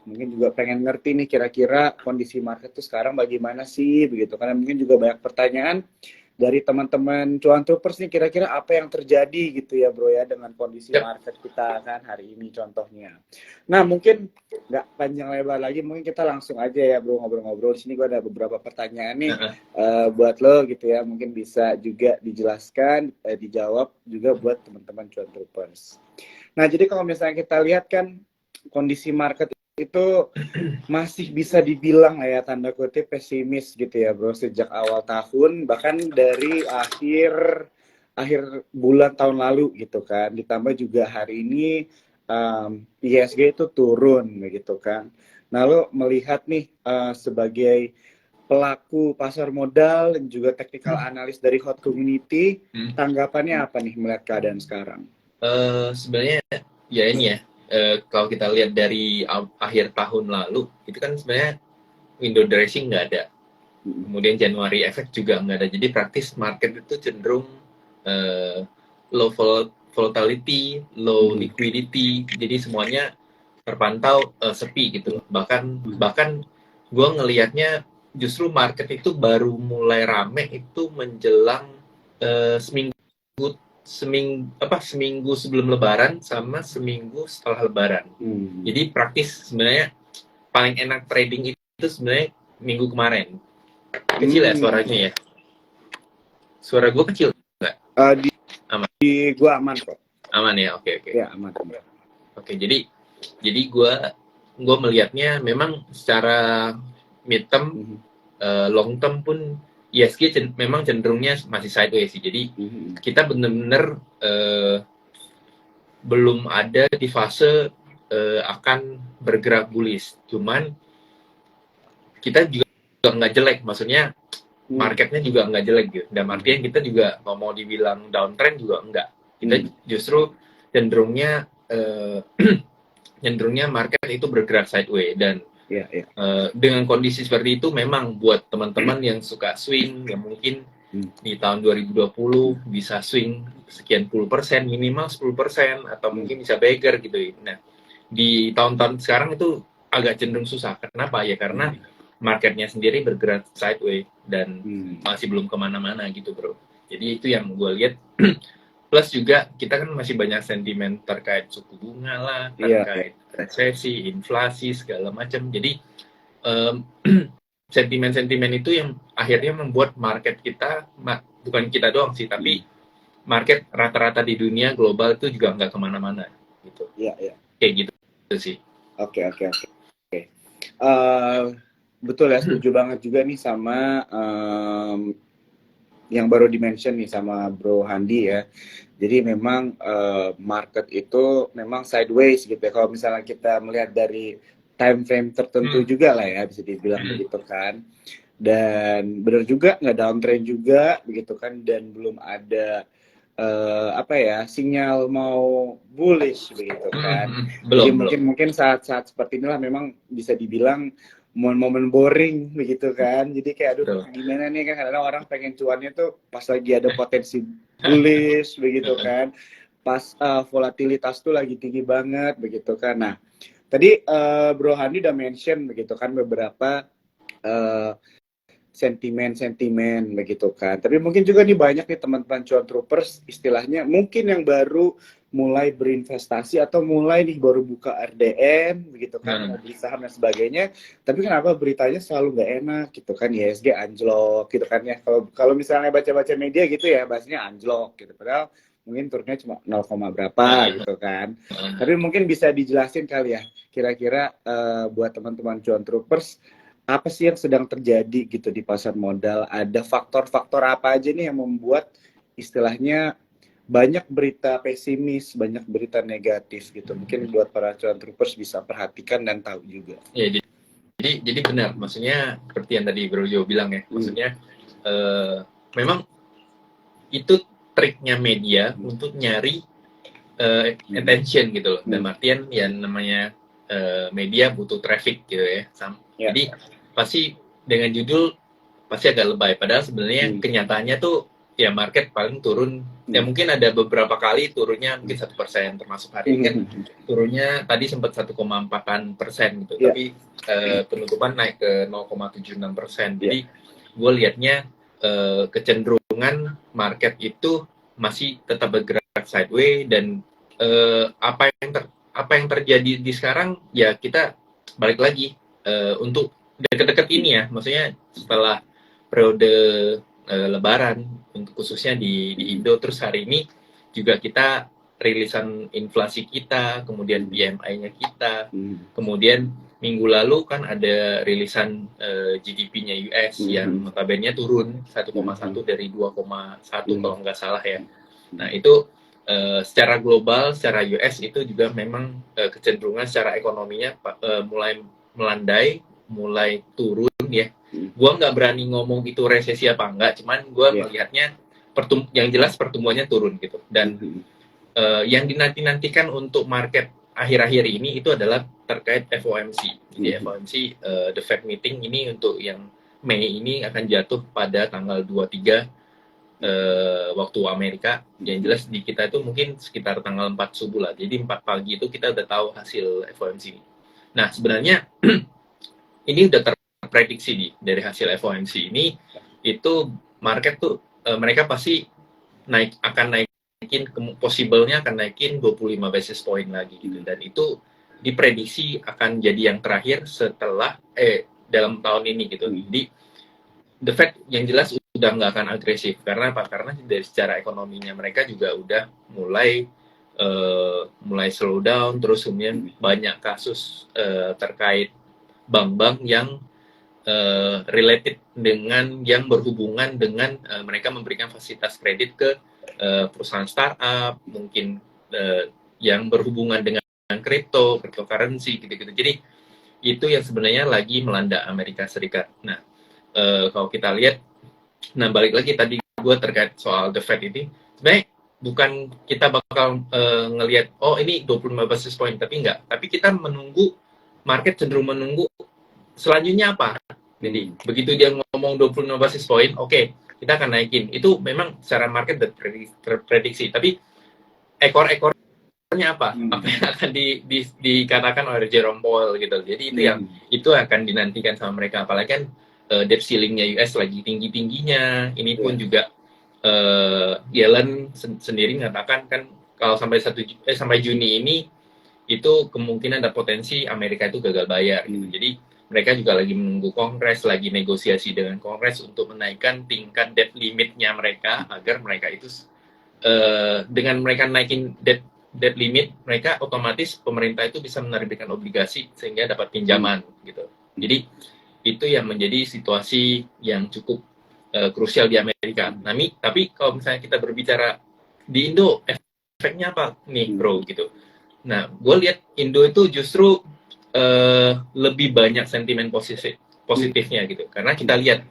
mungkin juga pengen ngerti nih kira-kira kondisi market tuh sekarang bagaimana sih begitu. Karena mungkin juga banyak pertanyaan dari teman-teman cuan troopers nih, kira-kira apa yang terjadi gitu ya bro ya dengan kondisi Yap. market kita kan hari ini contohnya. Nah mungkin nggak panjang lebar lagi, mungkin kita langsung aja ya bro ngobrol-ngobrol. Di sini gue ada beberapa pertanyaan nih buat lo gitu ya, mungkin bisa juga dijelaskan, dijawab juga buat teman-teman cuan troopers. Nah jadi kalau misalnya kita lihat kan kondisi market itu masih bisa dibilang ya tanda kutip pesimis gitu ya bro sejak awal tahun, bahkan dari akhir bulan tahun lalu gitu kan, ditambah juga hari ini ISG itu turun begitu kan. Nah lo melihat nih sebagai pelaku pasar modal dan juga technical analis dari Hot Community, tanggapannya apa nih melihat keadaan sekarang? Sebenarnya ya ini ya, kalau kita lihat dari akhir tahun lalu itu kan sebenarnya window dressing nggak ada, kemudian Januari efek juga nggak ada, jadi praktis market itu cenderung low volatility, low liquidity, jadi semuanya terpantau sepi gitu. Bahkan gue ngelihatnya justru market itu baru mulai rame itu menjelang seminggu sebelum Lebaran sama seminggu setelah Lebaran. Jadi praktis sebenarnya paling enak trading itu sebenarnya minggu kemarin. Kecil ya suaranya ya? Suara gue kecil nggak? Aman. Di gue aman kok. Aman ya, oke. Ya aman. Oke, jadi gue melihatnya memang secara mid term, long term pun ISG memang cenderungnya masih sideways sih. Jadi kita benar-benar belum ada di fase akan bergerak bullish. Cuman kita juga nggak jelek, maksudnya marketnya juga nggak jelek gitu. Dan artinya kita juga nggak mau dibilang downtrend juga enggak. Kita justru cenderungnya market itu bergerak sideways. Dan dengan kondisi seperti itu memang buat teman-teman yang suka swing, yang mungkin di tahun 2020 bisa swing sekian puluh persen, minimal 10%, atau mungkin bisa beggar gitu. Nah, di tahun-tahun sekarang itu agak cenderung susah. Kenapa? Ya karena marketnya sendiri bergerak sideways dan masih belum kemana-mana gitu bro. Jadi itu yang gue lihat. Plus juga kita kan masih banyak sentimen terkait suku bunga lah, terkait resesi, inflasi, segala macam. Jadi sentimen-sentimen itu yang akhirnya membuat market kita, bukan kita doang sih, tapi market rata-rata di dunia global itu juga nggak kemana-mana gitu. Iya. Kayak gitu sih. Oke. Betul ya, setuju banget juga nih sama yang baru dimention nih sama Bro Handi ya. Jadi memang market itu memang sideways gitu ya. Kalau misalnya kita melihat dari time frame tertentu juga lah ya, bisa dibilang begitu kan. Dan benar juga nggak downtrend juga begitu kan, dan belum ada sinyal mau bullish begitu kan. Jadi mungkin saat-saat seperti inilah memang bisa dibilang momen-momen boring begitu kan. Jadi kayak aduh gimana nih kan, kadang orang pengen cuannya tuh pas lagi ada potensi bullish begitu kan. Pas volatilitas tuh lagi tinggi banget begitu kan. Nah, tadi Bro Handi udah mention begitu kan beberapa sentimen begitu kan. Tapi mungkin juga nih banyak nih teman-teman cuan troopers istilahnya mungkin yang baru mulai berinvestasi atau mulai nih baru buka RDN begitu kan, mau beli saham dan sebagainya. Tapi kenapa beritanya selalu nggak enak gitu kan, ISG anjlok gitu kan ya. Kalau misalnya baca-baca media gitu ya bahasanya anjlok gitu. Padahal mungkin turunnya cuma 0, berapa gitu kan. Tapi mungkin bisa dijelasin kali ya kira-kira buat teman-teman cuan troopers apa sih yang sedang terjadi gitu di pasar modal? Ada faktor-faktor apa aja nih yang membuat istilahnya banyak berita pesimis, banyak berita negatif gitu. Mungkin buat para cuan troopers bisa perhatikan dan tahu juga. Ya, jadi benar, maksudnya seperti yang tadi Bro Jo bilang ya, maksudnya memang itu triknya media untuk nyari attention gitu loh. Dan artian ya namanya media butuh traffic gitu ya. Jadi pasti dengan judul pasti agak lebay, padahal sebenarnya kenyataannya tuh ya market paling turun, ya mungkin ada beberapa kali turunnya mungkin 1%, termasuk hari ini kan turunnya tadi sempat 1,4% gitu, tapi penutupan naik ke 0,76%. Jadi gue liatnya kecenderungan market itu masih tetap bergerak sideways, dan apa yang terjadi di sekarang ya kita balik lagi untuk deket-deket ini ya, maksudnya setelah periode Lebaran untuk khususnya di Indo, terus hari ini juga kita rilisan inflasi kita, kemudian PMI-nya kita, kemudian minggu lalu kan ada rilisan GDP-nya US yang notabene turun 1,1 dari 2,1 kalau nggak salah ya. Nah itu secara global, secara US itu juga memang kecenderungan secara ekonominya mulai melandai, mulai turun ya. Gua nggak berani ngomong itu resesi apa enggak, cuman gua melihatnya yang jelas pertumbuhannya turun gitu. Dan yang dinanti-nantikan untuk market akhir-akhir ini itu adalah terkait FOMC. Jadi FOMC, the Fed meeting ini untuk yang Mei ini akan jatuh pada tanggal 23 waktu Amerika. Yang jelas di kita itu mungkin sekitar tanggal 4 subuh lah. Jadi 4 pagi itu kita udah tahu hasil FOMC. Nah sebenarnya ini udah terprediksi nih dari hasil FOMC ini, itu market tuh mereka pasti akan naikin, possible-nya akan naikin 25 basis point lagi gitu, dan itu diprediksi akan jadi yang terakhir setelah dalam tahun ini gitu. Jadi the Fed yang jelas udah nggak akan agresif, karena apa? Karena dari secara ekonominya mereka juga udah mulai slow down, terus kemudian banyak kasus terkait bank-bank yang related dengan yang berhubungan dengan mereka memberikan fasilitas kredit ke perusahaan startup, mungkin yang berhubungan dengan cryptocurrency gitu-gitu. Jadi itu yang sebenarnya lagi melanda Amerika Serikat. Nah kalau kita lihat, nah balik lagi tadi gue terkait soal the Fed ini, sebenarnya bukan kita bakal ngelihat oh ini 25 basis point, tapi enggak. Tapi kita menunggu, market cenderung menunggu selanjutnya apa. Jadi begitu dia ngomong 25 basis point, oke, kita akan naikin. Itu memang secara market terprediksi. Tapi ekor-ekornya apa? Apa yang akan dikatakan oleh Jerome Powell gitu. Jadi itu akan dinantikan sama mereka. Apalagi kan debt ceiling-nya US lagi tinggi-tingginya. Ini pun juga Yellen sendiri mengatakan kan kalau sampai Juni ini itu kemungkinan ada potensi Amerika itu gagal bayar gitu. Jadi mereka juga lagi menunggu Kongres, lagi negosiasi dengan Kongres untuk menaikkan tingkat debt limitnya mereka, agar mereka itu dengan mereka naikin debt limit, mereka otomatis pemerintah itu bisa menerbitkan obligasi sehingga dapat pinjaman gitu. Jadi itu yang menjadi situasi yang cukup krusial di Amerika. Tapi kalau misalnya kita berbicara di Indo, efeknya apa nih bro gitu. Nah, gue lihat Indo itu justru lebih banyak sentimen positifnya gitu, karena kita lihat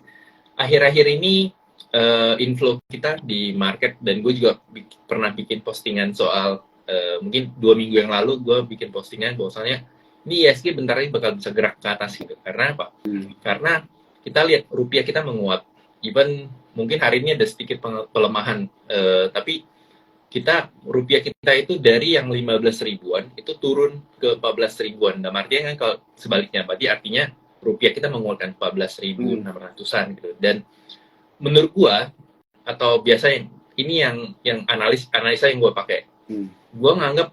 akhir-akhir ini inflow kita di market, dan gue juga pernah bikin postingan soal mungkin 2 minggu yang lalu gue bikin postingan bahwasanya ini ISG bentar lagi bakal bisa gerak ke atas gitu. Karena apa? Karena kita lihat rupiah kita menguat, even mungkin hari ini ada sedikit pelemahan, tapi rupiah kita itu dari yang 15 ribuan itu turun ke 14 ribuan. Dan artinya kan kalau sebaliknya, berarti artinya rupiah kita menguatkan 14.600-an gitu. Dan menurut gua, atau biasanya ini yang analisa yang gua pakai, gua nganggap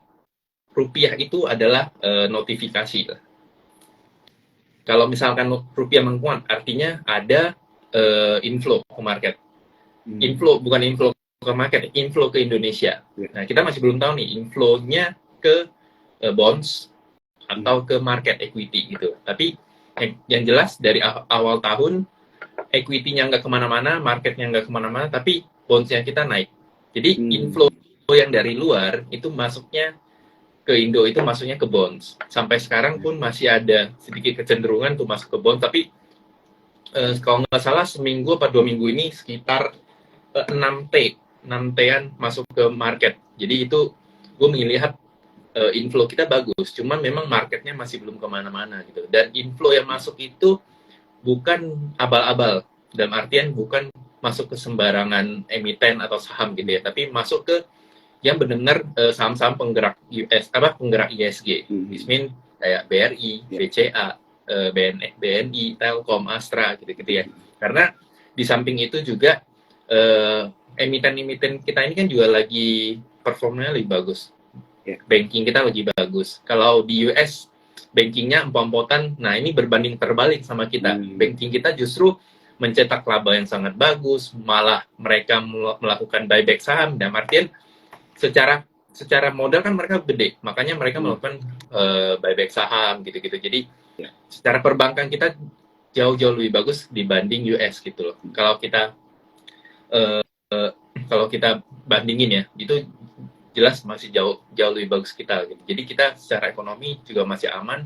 rupiah itu adalah notifikasi. Kalau misalkan rupiah menguat, artinya ada inflow ke market. Bukan inflow ke market, inflow ke Indonesia. Nah, kita masih belum tahu nih inflow-nya ke bonds atau ke market equity gitu. Tapi yang jelas dari awal tahun equity-nya nggak kemana-mana, market-nya nggak kemana-mana, tapi bonds-nya kita naik. Jadi inflow yang dari luar itu masuknya ke Indo, itu masuknya ke bonds. Sampai sekarang pun masih ada sedikit kecenderungan tuh masuk ke bonds, tapi kalau nggak salah seminggu atau 2 minggu ini sekitar 6T-an masuk ke market. Jadi itu gue melihat inflow kita bagus, cuman memang marketnya masih belum kemana-mana gitu. Dan inflow yang masuk itu bukan abal-abal, dalam artian bukan masuk ke sembarangan emiten atau saham gitu ya, tapi masuk ke yang benar-benar saham-saham penggerak penggerak ISG. This mean kayak BRI, BCA, BNI, Telkom, Astra gitu-gitu ya. Karena di samping itu juga emiten-emiten kita ini kan juga lagi performanya lebih bagus. Banking kita lagi bagus. Kalau di US bankingnya empot-empotan, nah ini berbanding terbalik sama kita. Banking kita justru mencetak laba yang sangat bagus, malah mereka melakukan buyback saham, dan artian secara modal kan mereka gede, makanya mereka melakukan buyback saham gitu-gitu. Jadi secara perbankan kita jauh-jauh lebih bagus dibanding US gitu loh. Kalau kita bandingin ya, itu jelas masih jauh lebih bagus kita gitu. Jadi kita secara ekonomi juga masih aman.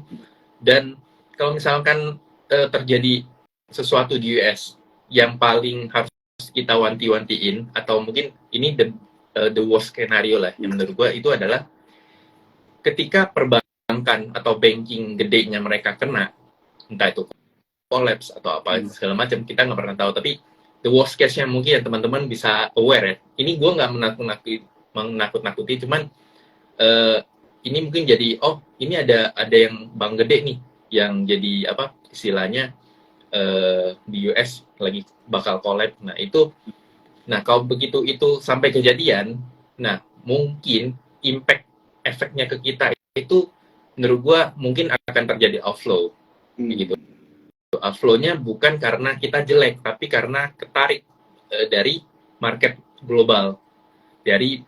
Dan kalau misalkan terjadi sesuatu di US yang paling harus kita wanti-wantiin, atau mungkin ini the worst scenario lah yang menurut gue itu adalah ketika perbankan atau banking gedenya mereka kena, entah itu collapse atau apa segala macam, kita nggak pernah tahu. Tapi the worst case-nya mungkin ya teman-teman bisa aware ya. Ini gue nggak menakut-nakuti, cuman ini mungkin jadi ini ada yang bank gede nih yang jadi apa istilahnya di US lagi bakal collapse. Nah kalau begitu itu sampai kejadian, nah mungkin efeknya ke kita itu menurut gua mungkin akan terjadi outflow gitu. Outflow-nya bukan karena kita jelek, tapi karena ketarik dari market global, dari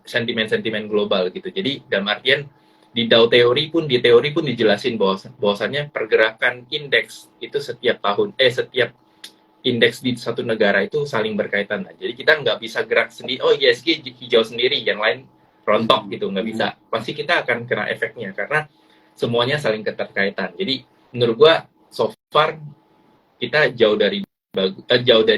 sentimen-sentimen global gitu. Jadi dalam artian di teori pun dijelasin bahwasannya pergerakan indeks itu setiap indeks di satu negara itu saling berkaitan. Nah, jadi kita nggak bisa gerak sendiri, ISG hijau sendiri, yang lain rontok gitu, nggak bisa. Pasti kita akan kena efeknya, karena semuanya saling keterkaitan. Jadi menurut gua, so far kita jauh dari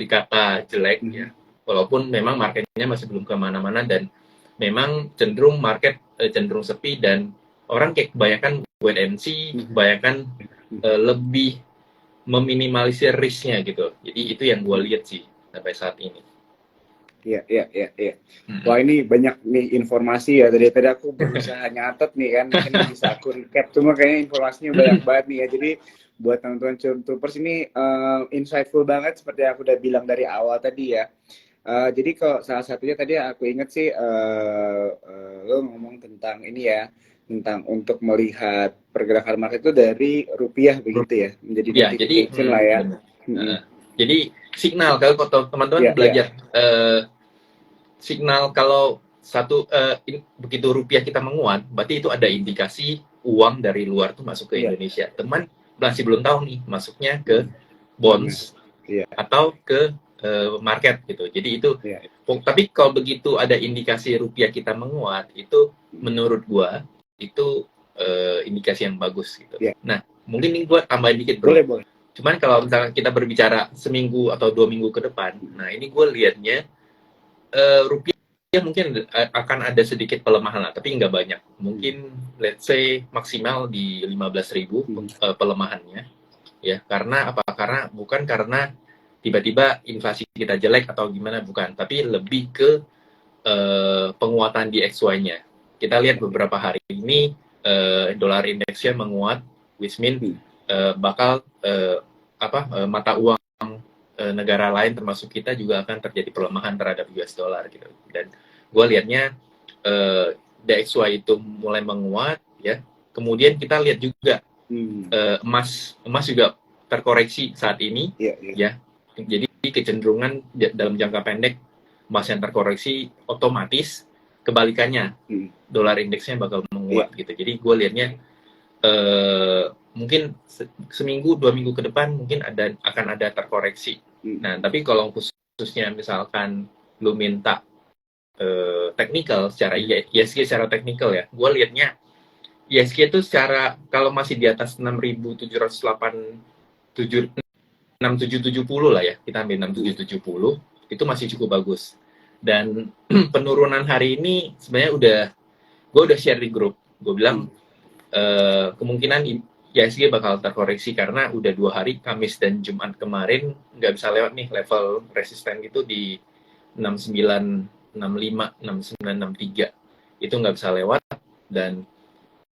kata jelek ya, walaupun memang marketnya masih belum kemana-mana, dan memang market cenderung sepi, dan orang kayak kebanyakan wait and see, kebanyakan lebih meminimalisir risk-nya gitu. Jadi itu yang gue lihat sih sampai saat ini. Iya. Wah, ini banyak nih informasi ya. Tadi aku berusaha nyatet nih kan, mungkin bisa aku recap. Cuma kayaknya informasinya banyak banget nih ya. Jadi buat teman-teman Troopers ini insightful banget seperti aku udah bilang dari awal tadi ya. Jadi kalau salah satunya tadi aku inget sih lo ngomong tentang ini ya, tentang untuk melihat pergerakan market itu dari rupiah begitu ya, menjadi jadi lah ya. Jadi signal kalau teman-teman belajar signal kalau begitu rupiah kita menguat, berarti itu ada indikasi uang dari luar tuh masuk ke Indonesia. Teman masih belum tahu nih masuknya ke bonds atau ke market gitu. Jadi itu tapi kalau begitu ada indikasi rupiah kita menguat, itu menurut gua itu indikasi yang bagus gitu. Nah, mungkin ini gua tambahin dikit bro. Boleh. Cuman kalau misalnya kita berbicara seminggu atau 2 minggu ke depan, nah ini gue liatnya rupiah mungkin akan ada sedikit pelemahan lah, tapi nggak banyak. Mungkin let's say maksimal di 15.000 pelemahannya. Ya, karena apa? Bukan karena tiba-tiba inflasi kita jelek atau gimana, bukan. Tapi lebih ke penguatan di XY-nya. Kita lihat beberapa hari ini dolar indeksnya menguat, which mean bakal mata uang negara lain termasuk kita juga akan terjadi pelemahan terhadap US dollar gitu. Dan gue lihatnya DXY itu mulai menguat ya. Kemudian kita lihat juga emas juga terkoreksi saat ini ya. Jadi kecenderungan dalam jangka pendek emas yang terkoreksi, otomatis kebalikannya dolar indeksnya bakal menguat gitu. Jadi gue lihatnya mungkin seminggu 2 minggu ke depan mungkin akan ada terkoreksi. Nah, tapi kalau khususnya misalkan lu minta technical secara ISG secara technical ya, gue liatnya ISG itu secara kalau masih di atas 6.770 lah ya, kita ambil 6.770 itu masih cukup bagus. Dan penurunan hari ini sebenarnya gue udah share di grup, gue bilang kemungkinan IHSG bakal terkoreksi karena udah 2 hari, Kamis dan Jumat kemarin nggak bisa lewat nih level resisten itu di 6965, 6963 itu nggak bisa lewat, dan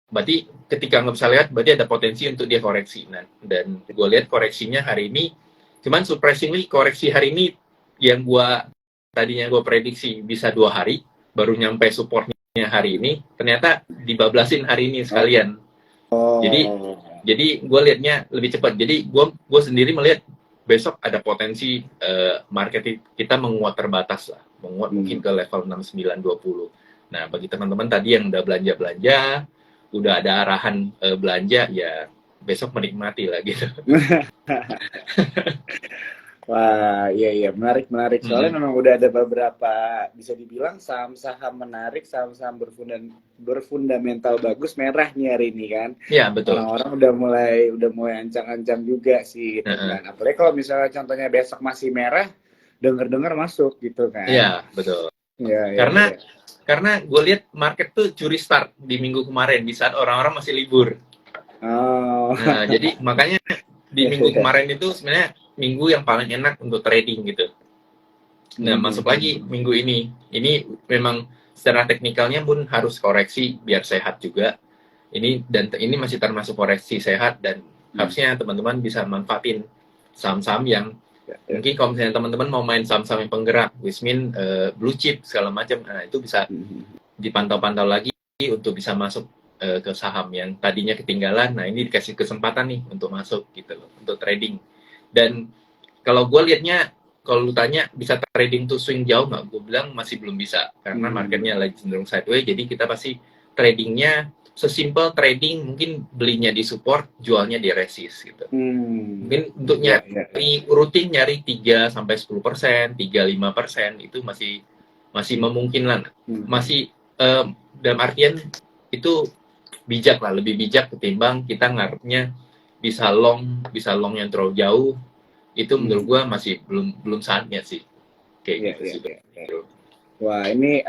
berarti ketika nggak bisa lewat berarti ada potensi untuk dia koreksi. Nah, dan gue lihat koreksinya hari ini, cuman surprisingly koreksi hari ini yang tadinya gue prediksi bisa 2 hari baru nyampe supportnya hari ini, ternyata dibablasin hari ini sekalian. Jadi gue liatnya lebih cepat. Jadi gue sendiri melihat besok ada potensi market kita menguat terbatas lah, menguat mungkin ke level 6920. Nah, bagi teman-teman tadi yang udah belanja, udah ada arahan belanja, ya besok menikmati lah gitu. Wah, iya menarik. Soalnya memang udah ada beberapa, bisa dibilang saham-saham menarik, saham-saham berfundamental bagus merah nih hari ini kan. Iya, betul. Orang-orang udah mulai ancang-ancang juga sih gitu kan. Apalagi kalau misalnya contohnya besok masih merah, dengar masuk gitu kan. Iya, betul. Karena gue lihat market tuh curi start di minggu kemarin di saat orang-orang masih libur. Nah, jadi makanya di minggu kemarin itu sebenarnya minggu yang paling enak untuk trading gitu. Nah, masuk lagi minggu ini. Ini memang secara teknikalnya pun harus koreksi biar sehat juga. Ini masih termasuk koreksi sehat, dan harusnya teman-teman bisa manfaatin saham-saham yang mungkin kalau misalnya teman-teman mau main saham-saham yang penggerak, which mean blue chip segala macam, nah itu bisa dipantau-pantau lagi untuk bisa masuk ke saham yang tadinya ketinggalan. Nah, ini dikasih kesempatan nih untuk masuk gitu loh, untuk trading. Dan kalau gue liatnya, kalau lu tanya bisa trading tuh swing jauh nggak? Gue bilang masih belum bisa, karena marketnya lagi cenderung sideways. Jadi kita pasti tradingnya sesimpel trading, mungkin belinya di support, jualnya di resist gitu. Mungkin untuk nyari rutin, nyari 3-10%, 3-5% itu masih memungkinkan. Masih dalam artian itu bijak lah, lebih bijak ketimbang kita ngarepnya bisa long yang terlalu jauh. Itu menurut gua masih belum saatnya sih. Kayak gitu. Wah, ini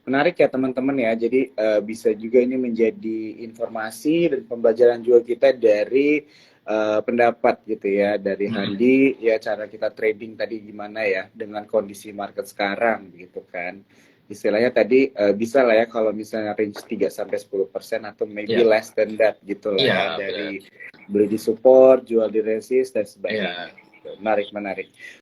menarik ya teman-teman ya. Jadi bisa juga ini menjadi informasi dan pembelajaran juga kita dari pendapat gitu ya dari Handi ya, cara kita trading tadi gimana ya dengan kondisi market sekarang gitu kan. Istilahnya tadi bisa lah ya kalau misalnya range 3-10% atau maybe less than that gitu lah ya, dari beli di support, jual di resist dan sebagainya. Menarik.